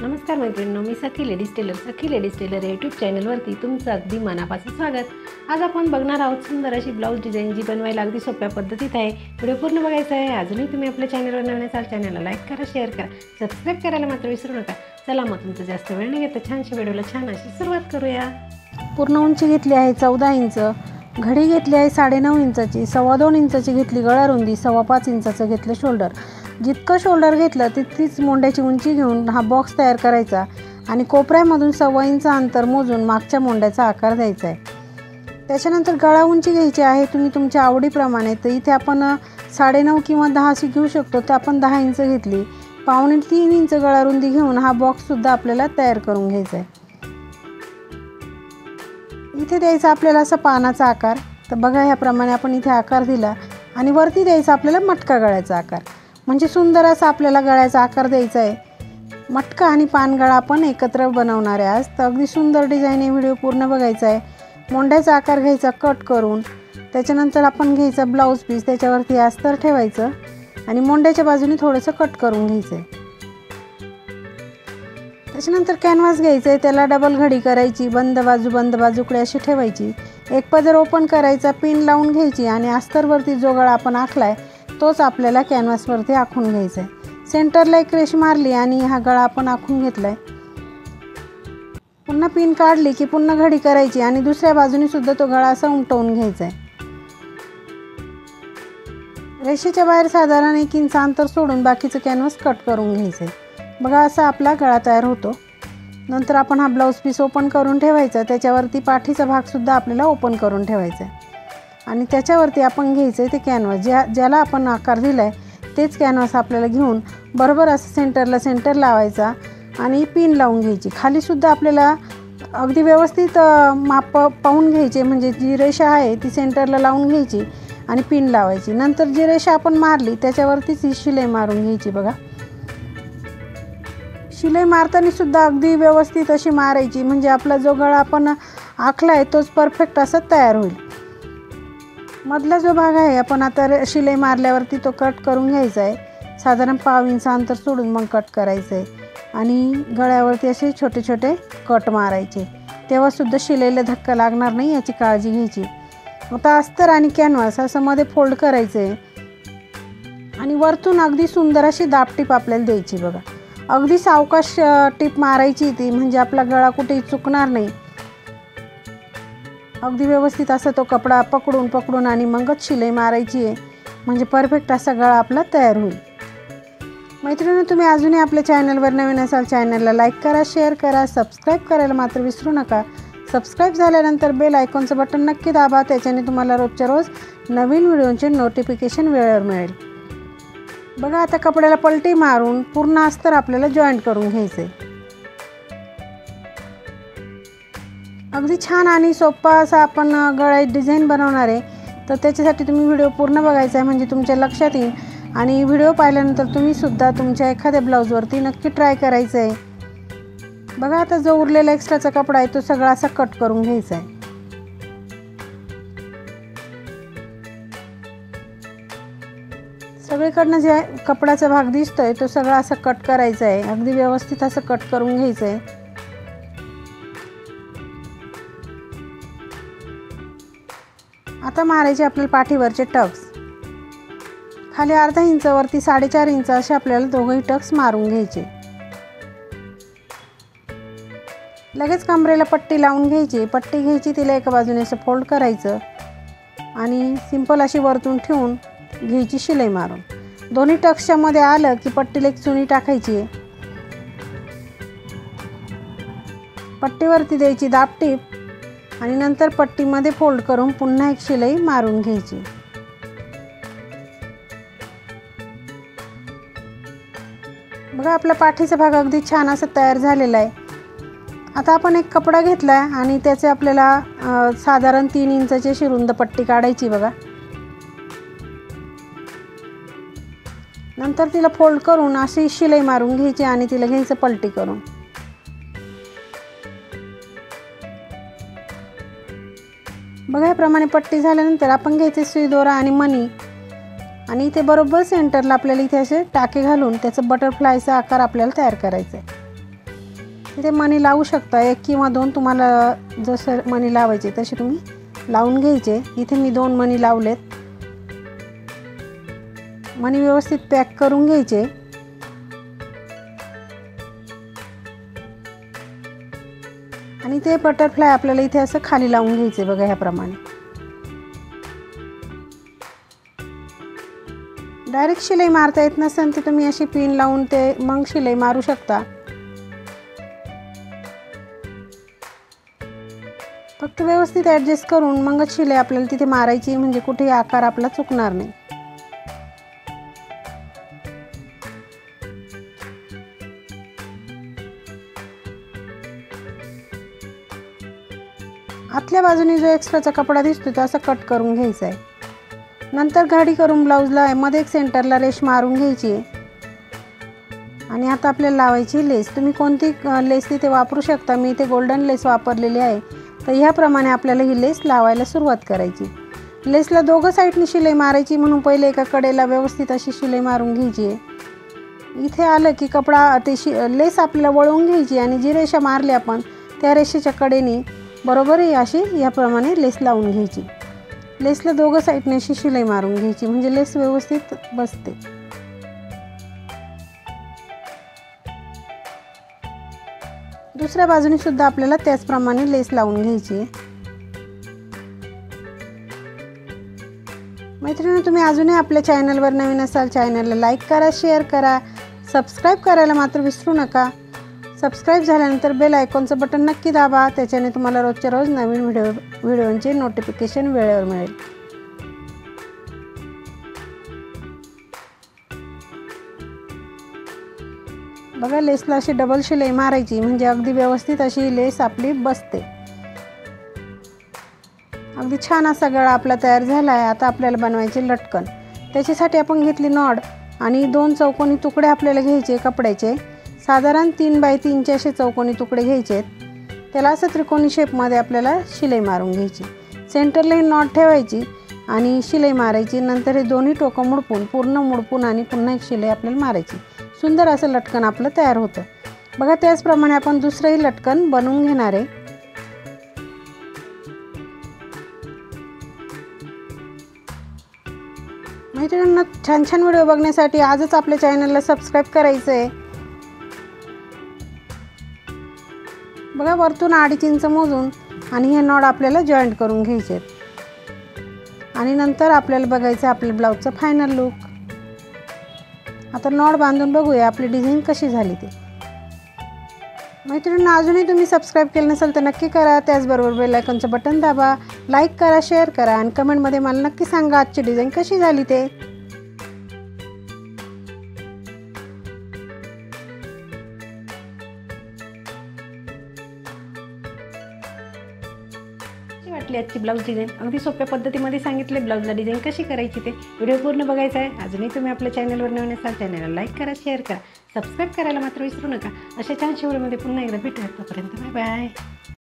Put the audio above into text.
नमस्कार मैत्रिणींनो, मी सखी ladies tailor या यूट्यूब चॅनलवरती तुमचं अगदी मनापासून स्वागत। आज आपण बघणार आहोत सुंदर अशी ब्लाऊज डिझाईन जी बनवायला अगदी सोप्या पद्धतीत आहे। व्हिडिओ पूर्ण बघायचा आहे। अजूनही तुम्ही आपल्या चॅनलवर नवीन असाल चॅनलला लाईक करा, शेअर करा, सबस्क्राईब करायला मात्र विसरू नका। चला मग तुमचं जास्त वेळ न घेता छानशा व्हिडिओला छान अशी सुरुवात करूया। पूर्ण उंची घेतली आहे 14 इंच, घडी घेतली आहे 9.5 इंचाची, 2.25 इंचाची घेतली गळा रुंदी, 5.25 इंचाचं घेतलं शोल्डर। जितकं शोल्डर घेतलं तितकीच मोंड्याची उंची घेऊन हा बॉक्स तयार करायचा आणि कोपऱ्यामधून 1.25 इंच अंतर मोजून मागच्या मोंड्याचा आकार द्यायचा आहे। त्याच्यानंतर गळा उंची घ्यायची आहे तुम्ही तुमच्या आवडीप्रमाणे। तर इथे आपण 9.5 किंवा 10 अशी घेऊ शकतो, तर आपण 10 इंच घेतली। 2.25-3 इंच गळा रुंदी घेऊन हा बॉक्ससुद्धा आपल्याला तयार करून घ्यायचा आहे। इथे द्यायचा आपल्याला असा पानाचा आकार। तर बघा ह्याप्रमाणे आपण इथे आकार दिला आणि वरती द्यायचा आपल्याला मटका गळ्याचा आकार, म्हणजे सुंदर असा आपल्याला गळ्याचा आकार द्यायचा आहे। मटका आणि पानगळा आपण एकत्र बनवणार आहे आज। तर अगदी सुंदर डिझाईन आहे, व्हिडिओ पूर्ण बघायचा आहे। मोंड्याचा आकार घ्यायचा कट करून, त्याच्यानंतर आपण घ्यायचा ब्लाऊज पीस, त्याच्यावरती अस्तर ठेवायचं आणि मोंड्याच्या बाजूने थोडंसं कट करून घ्यायचं आहे। त्याच्यानंतर कॅनव्हास घ्यायचं आहे, त्याला डबल घडी करायची, बंद बाजूकडे अशी ठेवायची, एक पदर ओपन करायचा, पिन लावून घ्यायची आणि अस्तरवरती जो गळा आपण आखलाय तोच आपल्याला कॅनव्हासवरती आखून घ्यायचा आहे। सेंटरला एक रेष मारली आणि हा गळा आपण आखून घेतलाय। पुन्हा पिन काढली की पुन्हा घडी करायची आणि दुसऱ्या बाजूने सुद्धा तो गळा असा उमटवून घ्यायचा आहे। रेषेच्या बाहेर साधारण 1 इंच अंतर सोडून बाकीचं कॅनव्हास कट करून घ्यायचं आहे। बघा असा आपला गळा तयार होतो। नंतर आपण हा ब्लाऊज पीस ओपन करून ठेवायचा, त्याच्यावरती पाठीचा भागसुद्धा आपल्याला ओपन करून ठेवायचा आहे आणि त्याच्यावरती आपण घ्यायचं आहे ते कॅनव्हास, ज्याला आपण आकार दिला आहे तेच कॅनव्हास आपल्याला घेऊन बरोबर असं सेंटर लावायचा आणि पिन लावून घ्यायची। खालीसुद्धा आपल्याला अगदी व्यवस्थित माप पाहून घ्यायचे, म्हणजे जी रेषा आहे ती सेंटरला लावून घ्यायची आणि पिन लावायची। नंतर जी रेषा आपण मारली त्याच्यावरतीच ही शिलाई मारून घ्यायची। बघा शिलाई मारताना सुद्धा अगदी व्यवस्थित अशी मारायची, म्हणजे आपला जो गळा आपण आखला आहे तोच परफेक्ट असा तयार होईल। मधला जो भाग आहे आपण आता शिलाई मारल्यावरती तो कट करून घ्यायचा आहे, साधारण 1/2 इंच अंतर सोडून मग कट करायचं आहे आणि गळ्यावरती असे छोटे छोटे कट मारायचे, तेव्हासुद्धा शिलाईला धक्का लागणार नाही याची काळजी घ्यायची। आता अस्तर आणि कॅनव्हास असं मध्ये फोल्ड करायचं आहे आणि वरतून अगदी सुंदर अशी दाबटीप आपल्याला द्यायची। बघा अगदी सावकाश टीप मारायची ती, म्हणजे आपला गळा कुठेही चुकणार नाही। अगदी व्यवस्थित असा तो कपडा पकडून आणि मगच शिलाई मारायची आहे, म्हणजे परफेक्ट असा गळा आपला तयार होईल। मैत्रिणी, तुम्ही अजूनही आपल्या चॅनलवर नवीन असाल चॅनलला लाईक करा, शेअर करा, सबस्क्राईब करायला मात्र विसरू नका। सबस्क्राईब झाल्यानंतर बेल आयकॉनचं बटन नक्की दाबा, त्याच्याने तुम्हाला रोजच्या रोज नवीन व्हिडिओचे नोटिफिकेशन वेळेवर मिळेल। बघा आता कपड्याला पलटी मारून पूर्ण अस्तर आपल्याला जॉईंट करून घ्यायचं आहे। अगदी छान आणि सोपा असा आपण गळा डिझाईन बनवणार आहे, तर त्याच्यासाठी तुम्ही व्हिडिओ पूर्ण बघायचा आहे, म्हणजे तुमच्या लक्षात येईल आणि व्हिडिओ पाहिल्यानंतर तुम्ही सुद्धा तुमच्या एखाद्या ब्लाऊजवरती नक्की ट्राय करायचं आहे। बघा आता जो उरलेला एक्स्ट्राचा कपडा आहे तो सगळा असा कट करून घ्यायचा आहे। सगळीकडनं जे कपड्याचा भाग दिसतोय तो सगळा असा कट करायचा आहे, अगदी व्यवस्थित असं कट करून घ्यायचं आहे। आता मारायचे आपल्याला पाठीवरचे टक्स। खाली अर्धा इंच वरती 4.5 इंच असे आपल्याला दोघंही टक्स मारून घ्यायचे। लगेच कमरेला पट्टी लावून घ्यायची, पट्टी घ्यायची, तिला एका बाजूने असं फोल्ड करायचं आणि सिंपल अशी वरतून ठेवून घ्यायची शिलाई मारून। दोन्ही टक्सच्या मध्ये आलं की पट्टीला एक चुनी टाकायची आहे, पट्टीवरती द्यायची दाबटीप आणि नंतर पट्टीमध्ये फोल्ड करून पुन्हा एक शिलाई मारून घ्यायची। बघा आपला पाठीचा भाग अगदी छान असा तयार झालेला आहे। आता आपण एक कपडा घेतला आणि त्याचे आपल्याला साधारण 3 इंचाची अशी रुंद पट्टी काढायची। बघा नंतर तिला फोल्ड करून अशी शिलाई मारून घ्यायची आणि तिला घ्यायचं पलटी करून। बघा याप्रमाणे पट्टी झाल्यानंतर आपण घ्यायचे सुई दोरा आणि मणी आणि इथे बरोबर सेंटरला आपल्याला इथे असे टाके घालून त्याचं बटरफ्लायचा आकार आपल्याला तयार करायचा आहे। इथे मणी लावू शकता, 1 किंवा 2 तुम्हाला जसं मणी लावायचे तसे तुम्ही लावून घ्यायचे. इथे मी 2 मणी लावलेत. मणी व्यवस्थित पॅक करून घ्यायचे. आणि ते बटरफ्लाय आपल्याला इथे असं खाली लावून घ्यायचे बघा ह्याप्रमाणे. डायरेक्ट शिलाई मारता येत नसेल तर तुम्ही अशी पिन लावून ते मग शिलाई मारू शकता. फक्त व्यवस्थित ॲडजस्ट करून मगच शिलाई आपल्याला तिथे मारायची, म्हणजे कुठेही आकार आपला चुकणार नाही. आतल्या बाजूने जो एक्स्ट्राचा कपडा दिसतो तो असा कट करून घ्यायचा आहे. नंतर घडी करून ब्लाऊजला मध्ये एक सेंटरला रेष मारून घ्यायची आहे. आणि आता आपल्याला लावायची लेस. तुम्ही कोणती लेस तिथे वापरू शकता. मी इथे गोल्डन लेस वापरलेली आहे. तर ह्याप्रमाणे आपल्याला ही लेस लावायला सुरुवात करायची. लेसला दोघं साईडनी शिलाई मारायची, म्हणून पहिले एका कडेला व्यवस्थित अशी शिलाई मारून घ्यायची आहे. इथे आलं की कपडा ते लेस आपल्याला वळवून घ्यायची आणि जी रेषा मारली आपण त्या रेषेच्या कडेने बरोबर अशी याप्रमाणे लेस लावून घ्यायची. लेसला दोघं साईडने अशी शिलाई मारून घ्यायची, म्हणजे लेस व्यवस्थित बसते. दुसऱ्या बाजूने सुद्धा आपल्याला त्याचप्रमाणे लेस लावून घ्यायची आहे. मैत्रिणी, तुम्ही अजूनही आपल्या चॅनलवर नवीन असाल चॅनलला लाईक करा, शेअर करा, सबस्क्राईब करायला मात्र विसरू नका. सबस्क्राईब झाल्यानंतर बेल आयकॉनचं बटन नक्की दाबा. त्याच्याने तुम्हाला रोजच्या रोज नवीन व्हिडिओंचे नोटिफिकेशन वेळेवर मिळेल. बघा, लेसला अशी डबल शिलाई मारायची, म्हणजे अगदी व्यवस्थित अशी लेस आपली बसते. अगदी छान असा गळा आपला तयार झाला आहे. आता आपल्याला बनवायचे लटकन. त्याच्यासाठी आपण घेतली नॉड आणि 2 चौकोनी तुकडे आपल्याला घ्यायचे कपड्याचे. साधारण 3 बाय 3चे असे चौकोनी तुकडे घ्यायचे आहेत. त्याला असं त्रिकोणी शेपमध्ये आपल्याला शिलाई मारून घ्यायची. सेंटरला ही नॉट ठेवायची आणि शिलाई मारायची. नंतर हे दोन्ही टोकं मुडपून पूर्ण मुडपून आणि पुन्हा एक शिलाई आपल्याला मारायची. सुंदर असं लटकन आपलं तयार होतं. बघा, त्याचप्रमाणे आपण दुसरंही लटकन बनवून घेणार आहे. मैत्रिणींना, छान छान व्हिडिओ बघण्यासाठी आजच आपल्या चॅनलला सबस्क्राईब करायचं आहे. बघा, वरतून 2.5 इंच मोजून आणि हे नॉड आपल्याला जॉईंट करून घ्यायचे आहेत. आणि नंतर आपल्याला बघायचं आपल्या ब्लाऊजचं फायनल लुक. आता नॉड बांधून बघूया आपली डिझाईन कशी झाली ते. मैत्रिणींना, अजूनही तुम्ही सबस्क्राईब केलं नसेल तर नक्की करा. त्याचबरोबर बेल आयकॉनचं बटन दाबा, लाईक करा, शेअर करा आणि कमेंटमध्ये मला नक्की सांगा आजची डिझाईन कशी झाली ते. वाटली आजची ब्लाऊज डिझाईन. अगदी सोप्या पद्धतीमध्ये सांगितले ब्लाऊजला डिझाईन कशी करायची ते. व्हिडिओ पूर्ण बघायचा आहे. अजूनही तुम्ही आपल्या चॅनलवर नवीन असाल चॅनलला लाईक करा, शेअर करा, सबस्क्राईब करायला मात्र विसरू नका. अशा छान व्हिडिओमध्ये पुन्हा एकदा भेटूया. तोपर्यंत बाय बाय.